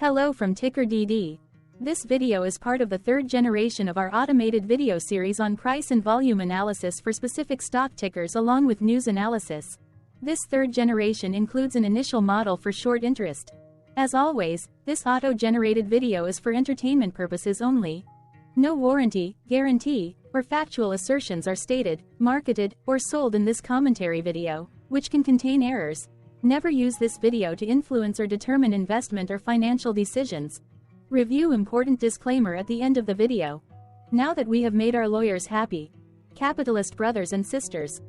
Hello from TickerDD. This video is part of the third generation of our automated video series on price and volume analysis for specific stock tickers along with news analysis. This third generation includes an initial model for short interest. As always, this auto-generated video is for entertainment purposes only. No warranty, guarantee, or factual assertions are stated, marketed, or sold in this commentary video, which can contain errors. Never use this video to influence or determine investment or financial decisions. Review important disclaimer at the end of the video. Now that we have made our lawyers happy, capitalist brothers and sisters,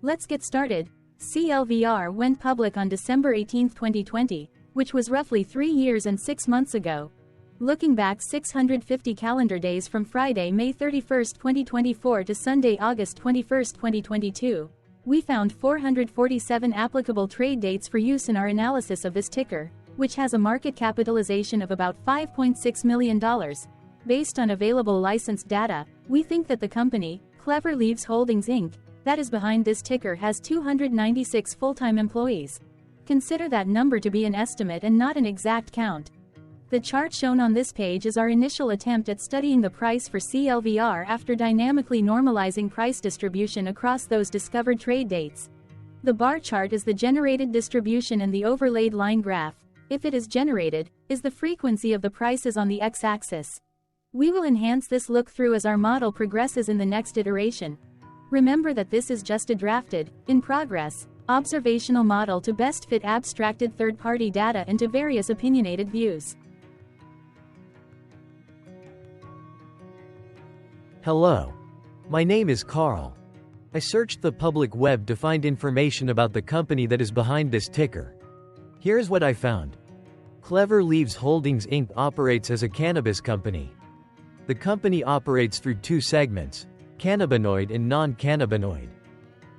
let's get started. CLVR went public on December 18, 2020, which was roughly 3 years and 6 months ago. Looking back 650 calendar days from Friday, May 31, 2024 to Sunday, August 21, 2022, we found 447 applicable trade dates for use in our analysis of this ticker, which has a market capitalization of about $5.6 million. Based on available licensed data, we think that the company, Clever Leaves Holdings Inc., that is behind this ticker has 296 full-time employees. Consider that number to be an estimate and not an exact count. The chart shown on this page is our initial attempt at studying the price for CLVR after dynamically normalizing price distribution across those discovered trade dates. The bar chart is the generated distribution and the overlaid line graph, if it is generated, is the frequency of the prices on the x-axis. We will enhance this look-through as our model progresses in the next iteration. Remember that this is just a drafted, in progress, observational model to best fit abstracted third-party data into various opinionated views. Hello. My name is Carl. I searched the public web to find information about the company that is behind this ticker. Here's what I found. Clever Leaves Holdings Inc. operates as a cannabis company. The company operates through two segments, cannabinoid and non-cannabinoid.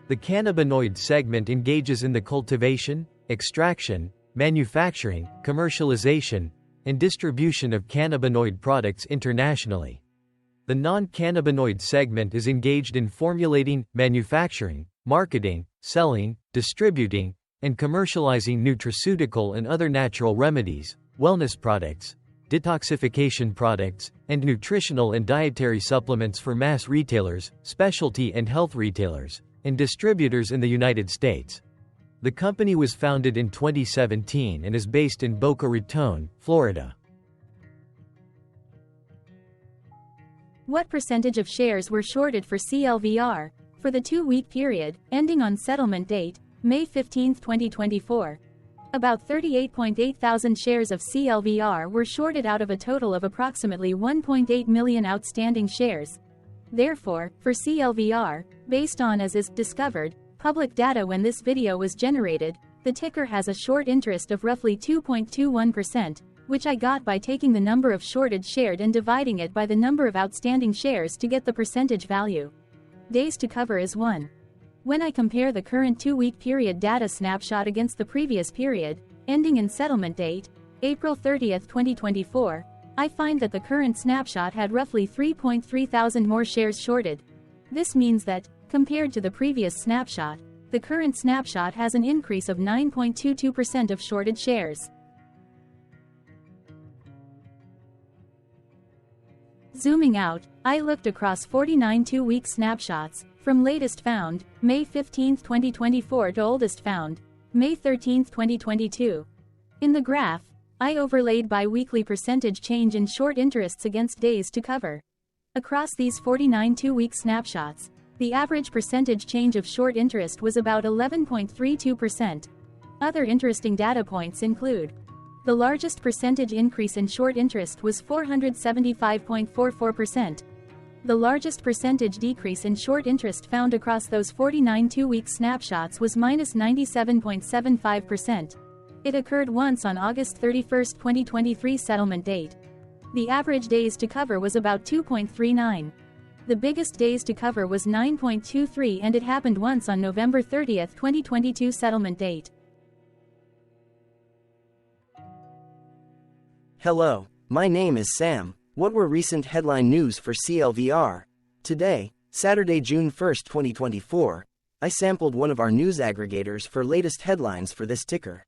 The cannabinoid segment engages in the cultivation, extraction, manufacturing, commercialization, and distribution of cannabinoid products internationally. The non-cannabinoid segment is engaged in formulating, manufacturing, marketing, selling, distributing, and commercializing nutraceutical and other natural remedies, wellness products, detoxification products, and nutritional and dietary supplements for mass retailers, specialty and health retailers, and distributors in the United States. The company was founded in 2017 and is based in Boca Raton, Florida. What percentage of shares were shorted for CLVR for the 2-week period ending on settlement date, May 15, 2024? About 38.8 thousand shares of CLVR were shorted out of a total of approximately 1.8 million outstanding shares. Therefore, for CLVR, based on as is discovered public data when this video was generated, the ticker has a short interest of roughly 2.21%, which I got by taking the number of shorted shared and dividing it by the number of outstanding shares to get the percentage value. Days to cover is 1. When I compare the current 2-week period data snapshot against the previous period, ending in settlement date, April 30, 2024, I find that the current snapshot had roughly 3.3 thousand more shares shorted. This means that, compared to the previous snapshot, the current snapshot has an increase of 9.22% of shorted shares. Zooming out, I looked across 49 2-week snapshots, from latest found, May 15, 2024 to oldest found, May 13, 2022. In the graph, I overlaid bi-weekly percentage change in short interests against days to cover. Across these 49 2-week snapshots, the average percentage change of short interest was about 11.32%. Other interesting data points include: the largest percentage increase in short interest was 475.44%. The largest percentage decrease in short interest found across those 49 2-week snapshots was -97.75%. It occurred once on August 31, 2023 settlement date. The average days to cover was about 2.39. The biggest days to cover was 9.23 and it happened once on November 30, 2022 settlement date. Hello, my name is Sam. What were recent headline news for CLVR? Today, Saturday, June 1, 2024, I sampled one of our news aggregators for latest headlines for this ticker.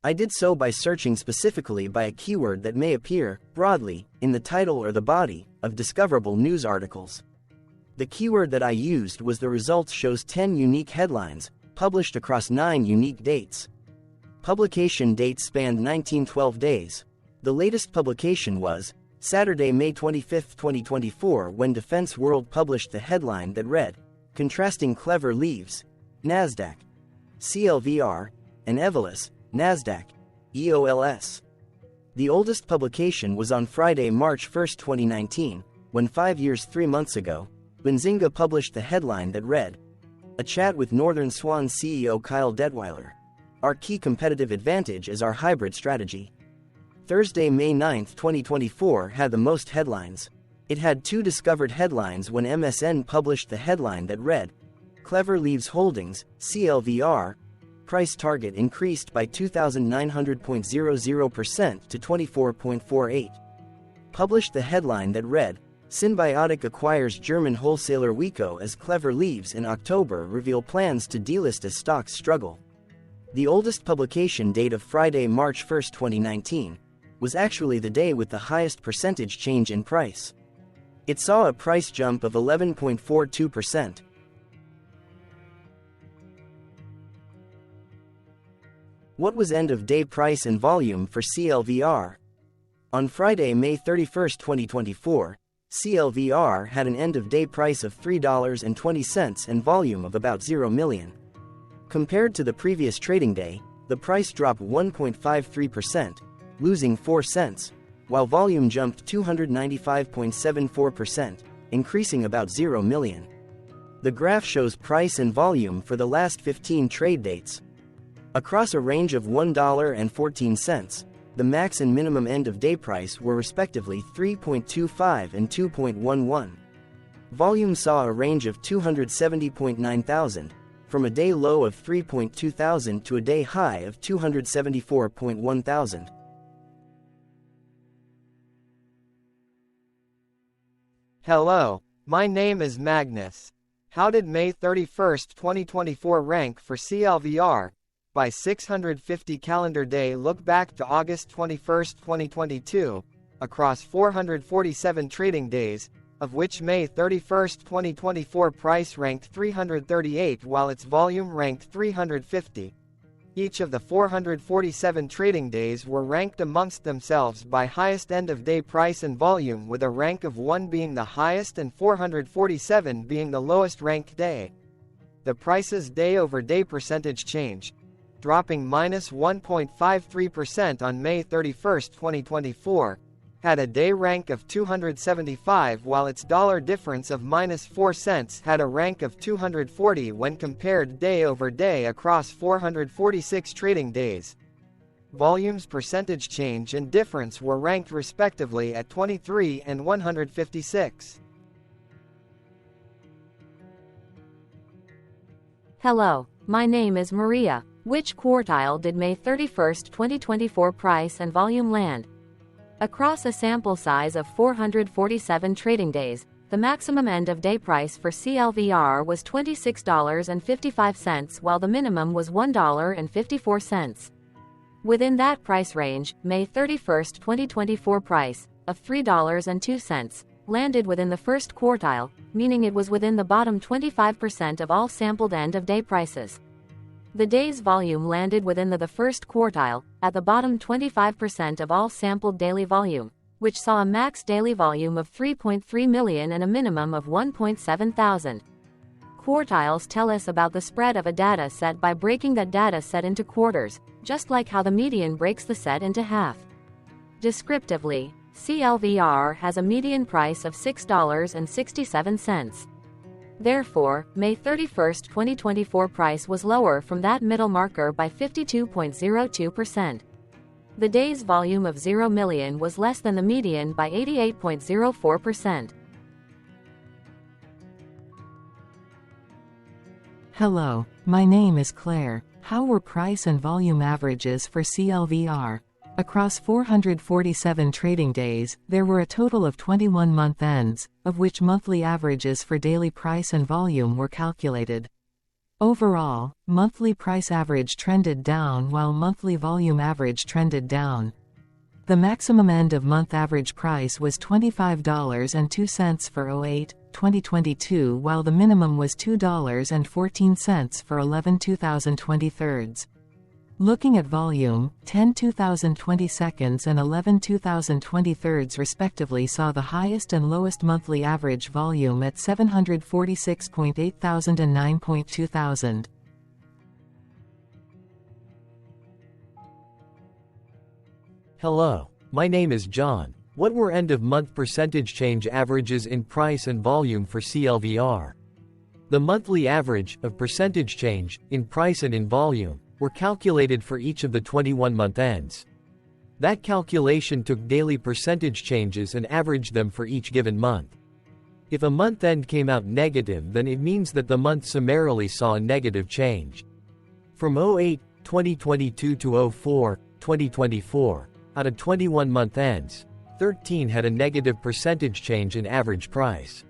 I did so by searching specifically by a keyword that may appear, broadly, in the title or the body, of discoverable news articles. The keyword that I used was the results shows 10 unique headlines, published across 9 unique dates. Publication dates spanned 1912 days. The latest publication was Saturday, May 25, 2024, when Defense World published the headline that read, "Contrasting Clever Leaves, NASDAQ, CLVR, and Evolus, NASDAQ, EOLS." The oldest publication was on Friday, March 1, 2019, when 5 years 3 months ago, Benzinga published the headline that read, "A chat with Northern Swan CEO Kyle Detweiler. Our key competitive advantage is our hybrid strategy." Thursday, May 9, 2024 had the most headlines. It had 2 discovered headlines when MSN published the headline that read, "Clever Leaves Holdings, CLVR, price target increased by 2,900.00% to 24.48. Published the headline that read, "Symbiotic acquires German wholesaler Wico as Clever Leaves in October reveal plans to delist as stocks struggle." The oldest publication date of Friday, March 1, 2019, was actually the day with the highest percentage change in price. It saw a price jump of 11.42%. What was end-of-day price and volume for CLVR? On Friday, May 31, 2024, CLVR had an end-of-day price of $3.20 and volume of about 0 million. Compared to the previous trading day, the price dropped 1.53%, losing 4 cents, while volume jumped 295.74%, increasing about 0 million. The graph shows price and volume for the last 15 trade dates. Across a range of $1.14, the max and minimum end-of-day price were respectively 3.25 and 2.11. Volume saw a range of 270.9 thousand, from a day low of 3.2 thousand to a day high of 274.1 thousand. Hello, my name is Magnus. How did May 31, 2024 rank for CLVR? By 650 calendar day look back to August 21, 2022, across 447 trading days, of which May 31, 2024 price ranked 338 while its volume ranked 350. Each of the 447 trading days were ranked amongst themselves by highest end-of-day price and volume, with a rank of 1 being the highest and 447 being the lowest ranked day. The price's day-over-day percentage change, dropping minus 1.53% on May 31, 2024, had a day rank of 275 while its dollar difference of minus 4 cents had a rank of 240 when compared day over day across 446 trading days. Volume's percentage change and difference were ranked respectively at 23 and 156. Hello, my name is Maria. Which quartile did May 31, 2024 price and volume land? Across a sample size of 447 trading days, the maximum end-of-day price for CLVR was $26.55 while the minimum was $1.54. Within that price range, May 31, 2024 price, of $3.02, landed within the first quartile, meaning it was within the bottom 25% of all sampled end-of-day prices. The day's volume landed within the first quartile, at the bottom 25% of all sampled daily volume, which saw a max daily volume of 3.3 million and a minimum of 1.7 thousand. Quartiles tell us about the spread of a data set by breaking that data set into quarters, just like how the median breaks the set into half. Descriptively, CLVR has a median price of $6.67. Therefore, May 31, 2024 price was lower from that middle marker by 52.02%. The day's volume of 0 million was less than the median by 88.04%. Hello, my name is Claire. How were price and volume averages for CLVR? Across 447 trading days, there were a total of 21 month ends, of which monthly averages for daily price and volume were calculated. Overall, monthly price average trended down while monthly volume average trended down. The maximum end-of-month average price was $25.02 for 08-2022 while the minimum was $2.14 for 11/2023. Looking at volume, 10/2022 and 11/2023 respectively saw the highest and lowest monthly average volume at 746.8 thousand and 9.2 thousand. Hello, my name is John. What were end-of-month percentage change averages in price and volume for CLVR? The monthly average of percentage change in price and in volume were calculated for each of the 21-month ends. That calculation took daily percentage changes and averaged them for each given month. If a month end came out negative, then it means that the month summarily saw a negative change. From 08-2022 to 04-2024, out of 21-month ends, 13 had a negative percentage change in average price.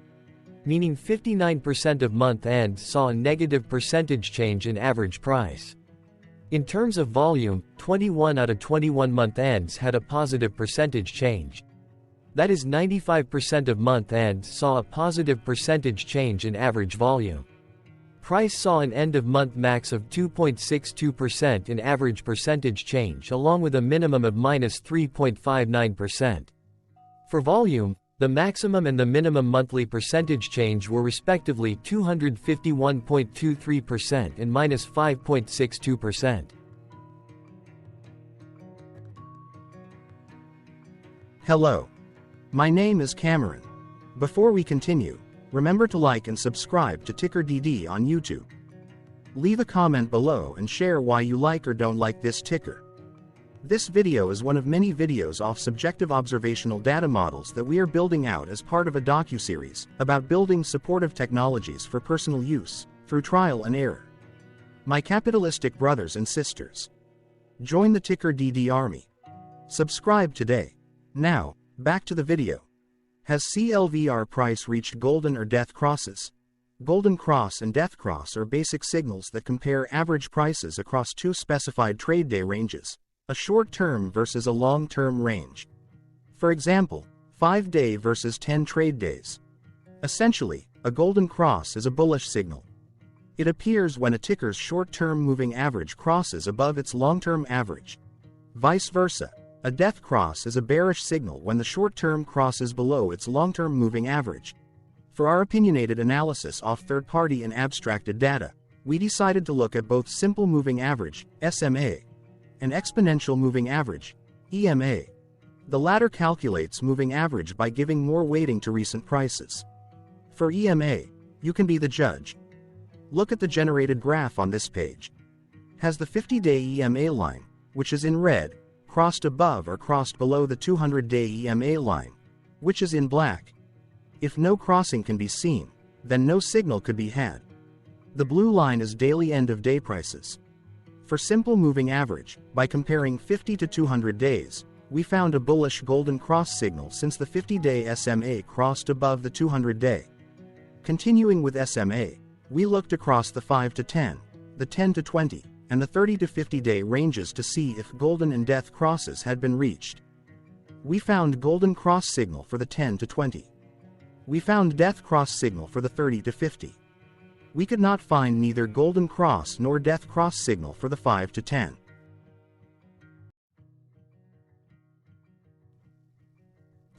Meaning 59% of month ends saw a negative percentage change in average price. In terms of volume, 21 out of 21 month ends had a positive percentage change. That is 95% of month ends saw a positive percentage change in average volume. Price saw an end-of-month max of 2.62% in average percentage change along with a minimum of -3.59%. For volume, the maximum and the minimum monthly percentage change were respectively 251.23% and -5.62%. Hello. My name is Cameron. Before we continue, remember to like and subscribe to TickerDD on YouTube. Leave a comment below and share why you like or don't like this ticker. This video is one of many videos off subjective observational data models that we are building out as part of a docuseries about building supportive technologies for personal use, through trial and error. My capitalistic brothers and sisters, join the TickerDD army. Subscribe today. Now, back to the video. Has CLVR price reached golden or death crosses? Golden cross and death cross are basic signals that compare average prices across two specified trade day ranges, a short-term versus a long-term range. For example, 5-day versus 10 trade days. Essentially, a golden cross is a bullish signal. It appears when a ticker's short-term moving average crosses above its long-term average. Vice versa, a death cross is a bearish signal when the short-term crosses below its long-term moving average. For our opinionated analysis off third-party and abstracted data, we decided to look at both simple moving average, SMA, and exponential moving average, EMA. The latter calculates moving average by giving more weighting to recent prices. For EMA, you can be the judge. Look at the generated graph on this page. Has the 50-day EMA line, which is in red, crossed above or crossed below the 200-day EMA line, which is in black? If no crossing can be seen, then no signal could be had. The blue line is daily end-of-day prices. For simple moving average, by comparing 50 to 200 days, we found a bullish golden cross signal since the 50-day SMA crossed above the 200-day. Continuing with SMA, we looked across the 5 to 10, the 10 to 20, and the 30 to 50-day ranges to see if golden and death crosses had been reached. We found golden cross signal for the 10 to 20. We found death cross signal for the 30 to 50. We could not find neither golden cross nor death cross signal for the 5 to 10.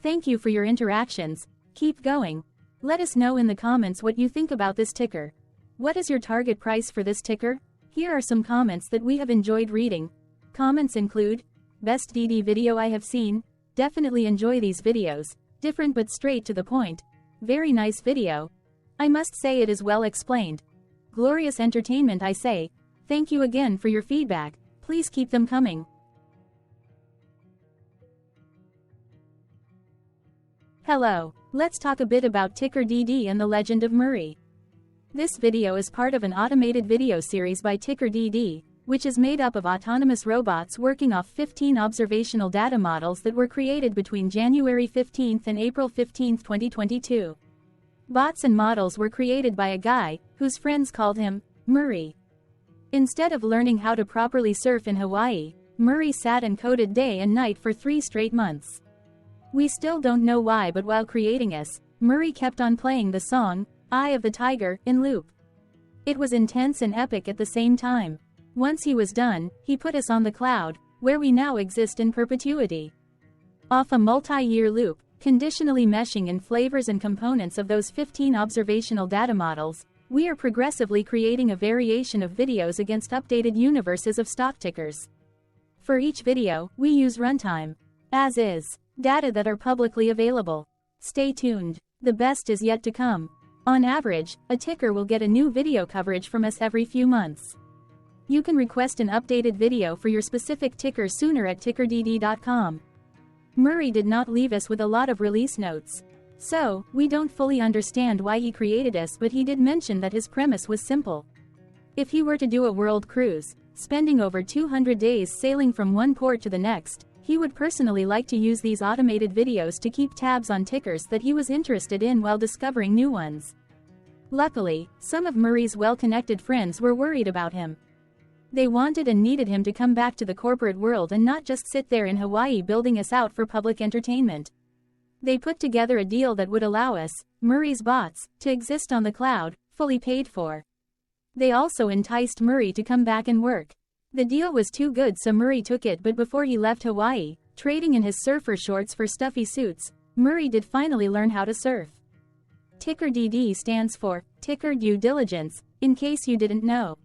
Thank you for your interactions. Keep going. Let us know in the comments what you think about this ticker. What is your target price for this ticker? Here are some comments that we have enjoyed reading. Comments include, best DD video I have seen, definitely enjoy these videos, different but straight to the point. Very nice video. I must say it is well explained. Glorious entertainment I say. Thank you again for your feedback. Please keep them coming. Hello. Let's talk a bit about TickerDD and the Legend of Murray. This video is part of an automated video series by TickerDD, which is made up of autonomous robots working off 15 observational data models that were created between January 15 and April 15, 2022. Bots and models were created by a guy, whose friends called him Murray. Instead of learning how to properly surf in Hawaii, Murray sat and coded day and night for 3 straight months. We still don't know why, but while creating us, Murray kept on playing the song, Eye of the Tiger, in loop. It was intense and epic at the same time. Once he was done, he put us on the cloud, where we now exist in perpetuity. Off a multi-year loop, conditionally meshing in flavors and components of those 15 observational data models, we are progressively creating a variation of videos against updated universes of stock tickers. For each video, we use runtime, as is, data that are publicly available. Stay tuned. The best is yet to come. On average, a ticker will get a new video coverage from us every few months. You can request an updated video for your specific ticker sooner at TickerDD.com. Murray did not leave us with a lot of release notes. So, we don't fully understand why he created us, but he did mention that his premise was simple. If he were to do a world cruise, spending over 200 days sailing from one port to the next, he would personally like to use these automated videos to keep tabs on tickers that he was interested in while discovering new ones. Luckily, some of Murray's well-connected friends were worried about him. They wanted and needed him to come back to the corporate world and not just sit there in Hawaii building us out for public entertainment. They put together a deal that would allow us, Murray's bots, to exist on the cloud, fully paid for. They also enticed Murray to come back and work. The deal was too good, so Murray took it, but before he left Hawaii, trading in his surfer shorts for stuffy suits, Murray did finally learn how to surf. TickerDD stands for Ticker Due Diligence, in case you didn't know.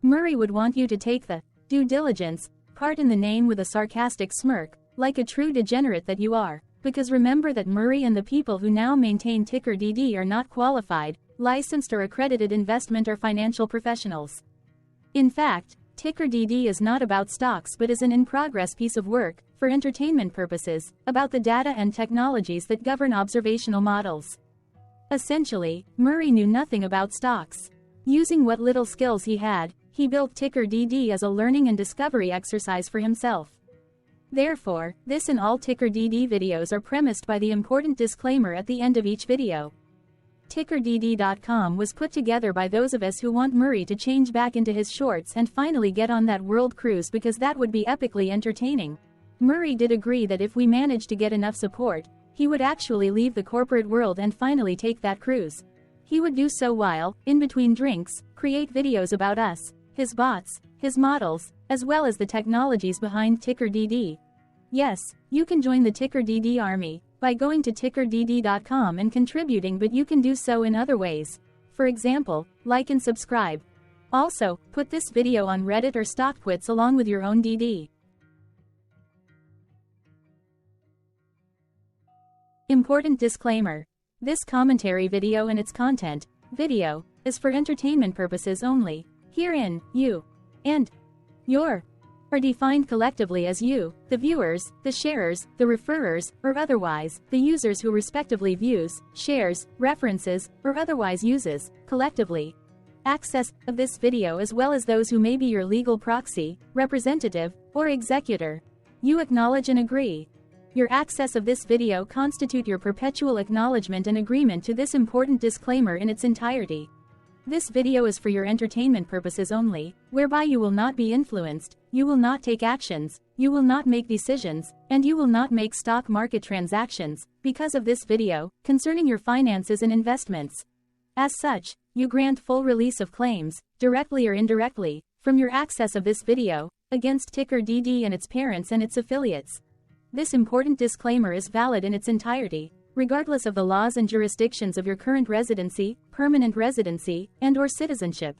Murray would want you to take the due diligence part in the name with a sarcastic smirk, like a true degenerate that you are, because remember that Murray and the people who now maintain TickerDD are not qualified, licensed or accredited investment or financial professionals. In fact, TickerDD is not about stocks but is an in-progress piece of work, for entertainment purposes, about the data and technologies that govern observational models. Essentially, Murray knew nothing about stocks. Using what little skills he had, he built TickerDD as a learning and discovery exercise for himself. Therefore, this and all TickerDD videos are premised by the important disclaimer at the end of each video. TickerDD.com was put together by those of us who want Murray to change back into his shorts and finally get on that world cruise, because that would be epically entertaining. Murray did agree that if we managed to get enough support, he would actually leave the corporate world and finally take that cruise. He would do so while, in between drinks, create videos about us, his bots, his models, as well as the technologies behind TickerDD. Yes, you can join the TickerDD army by going to TickerDD.com and contributing, but you can do so in other ways. For example, like and subscribe. Also, put this video on Reddit or StockTwits along with your own DD. Important disclaimer. This commentary video and its content, video, is for entertainment purposes only. Herein, you and your are defined collectively as you, the viewers, the sharers, the referrers, or otherwise, the users who respectively views, shares, references, or otherwise uses, collectively, access of this video, as well as those who may be your legal proxy, representative, or executor. You acknowledge and agree. Your access of this video constitute your perpetual acknowledgement and agreement to this important disclaimer in its entirety. This video is for your entertainment purposes only, whereby you will not be influenced, you will not take actions, you will not make decisions, and you will not make stock market transactions, because of this video, concerning your finances and investments. As such, you grant full release of claims, directly or indirectly, from your access of this video, against TickerDD and its parents and its affiliates. This important disclaimer is valid in its entirety, regardless of the laws and jurisdictions of your current residency, permanent residency, and/or citizenship.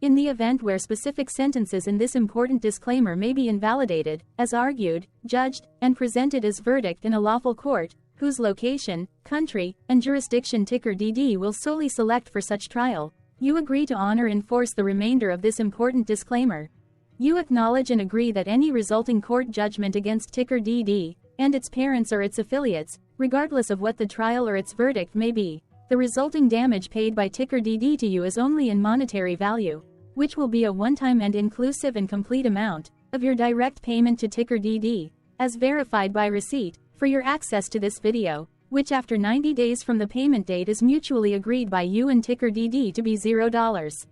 In the event where specific sentences in this important disclaimer may be invalidated, as argued, judged, and presented as verdict in a lawful court, whose location, country, and jurisdiction TickerDD will solely select for such trial, you agree to honor and enforce the remainder of this important disclaimer. You acknowledge and agree that any resulting court judgment against TickerDD and its parents or its affiliates, regardless of what the trial or its verdict may be, the resulting damage paid by TickerDD to you is only in monetary value, which will be a one-time and inclusive and complete amount of your direct payment to TickerDD, as verified by receipt, for your access to this video, which after 90 days from the payment date is mutually agreed by you and TickerDD to be $0.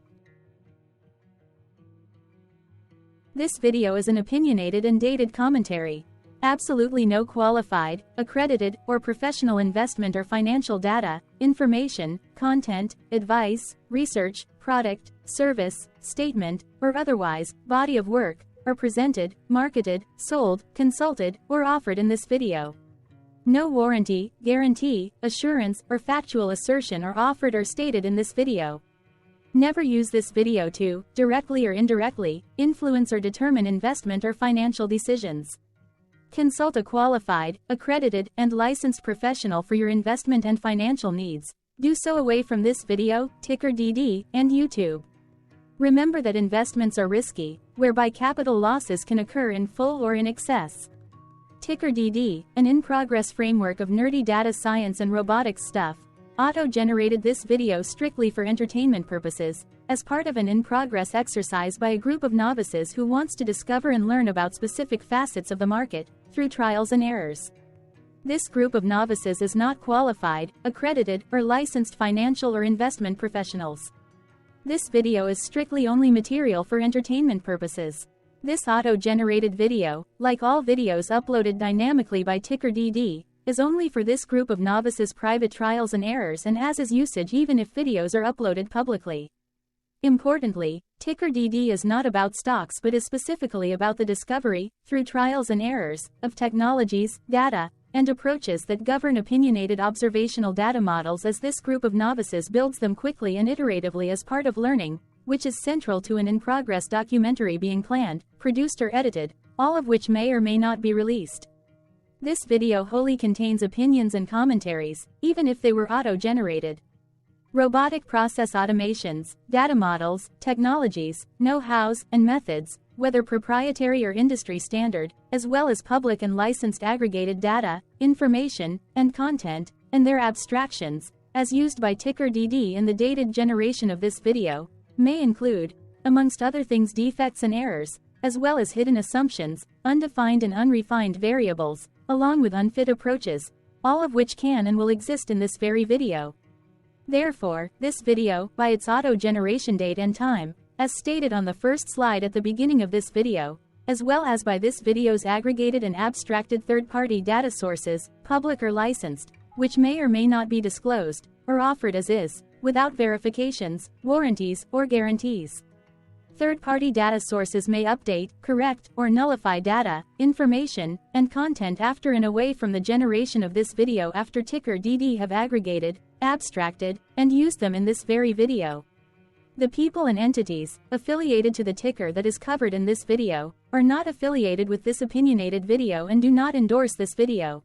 This video is an opinionated and dated commentary. Absolutely no qualified, accredited, or professional investment or financial data, information, content, advice, research, product, service, statement, or otherwise, body of work, are presented, marketed, sold, consulted, or offered in this video. No warranty, guarantee, assurance, or factual assertion are offered or stated in this video. Never use this video to, directly or indirectly, influence or determine investment or financial decisions. Consult a qualified, accredited, and licensed professional for your investment and financial needs. Do so away from this video, TickerDD, and YouTube. Remember that investments are risky, whereby capital losses can occur in full or in excess. TickerDD, an in-progress framework of nerdy data science and robotics stuff, auto-generated this video strictly for entertainment purposes, as part of an in-progress exercise by a group of novices who wants to discover and learn about specific facets of the market, through trials and errors. This group of novices is not qualified, accredited, or licensed financial or investment professionals. This video is strictly only material for entertainment purposes. This auto-generated video, like all videos uploaded dynamically by TickerDD, is only for this group of novices' private trials and errors and as is usage even if videos are uploaded publicly. Importantly, TickerDD is not about stocks but is specifically about the discovery, through trials and errors, of technologies, data, and approaches that govern opinionated observational data models as this group of novices builds them quickly and iteratively as part of learning, which is central to an in-progress documentary being planned, produced or edited, all of which may or may not be released. This video wholly contains opinions and commentaries, even if they were auto-generated. Robotic process automations, data models, technologies, know-hows, and methods, whether proprietary or industry standard, as well as public and licensed aggregated data, information, and content, and their abstractions, as used by TickerDD in the dated generation of this video, may include, amongst other things, defects and errors, as well as hidden assumptions, undefined and unrefined variables, along with unfit approaches, all of which can and will exist in this very video. Therefore, this video, by its auto-generation date and time, as stated on the first slide at the beginning of this video, as well as by this video's aggregated and abstracted third-party data sources, public or licensed, which may or may not be disclosed, or offered as is, without verifications, warranties, or guarantees. Third-party data sources may update, correct, or nullify data, information, and content after and away from the generation of this video after TickerDD have aggregated, abstracted, and used them in this very video. The people and entities, affiliated to the ticker that is covered in this video, are not affiliated with this opinionated video and do not endorse this video.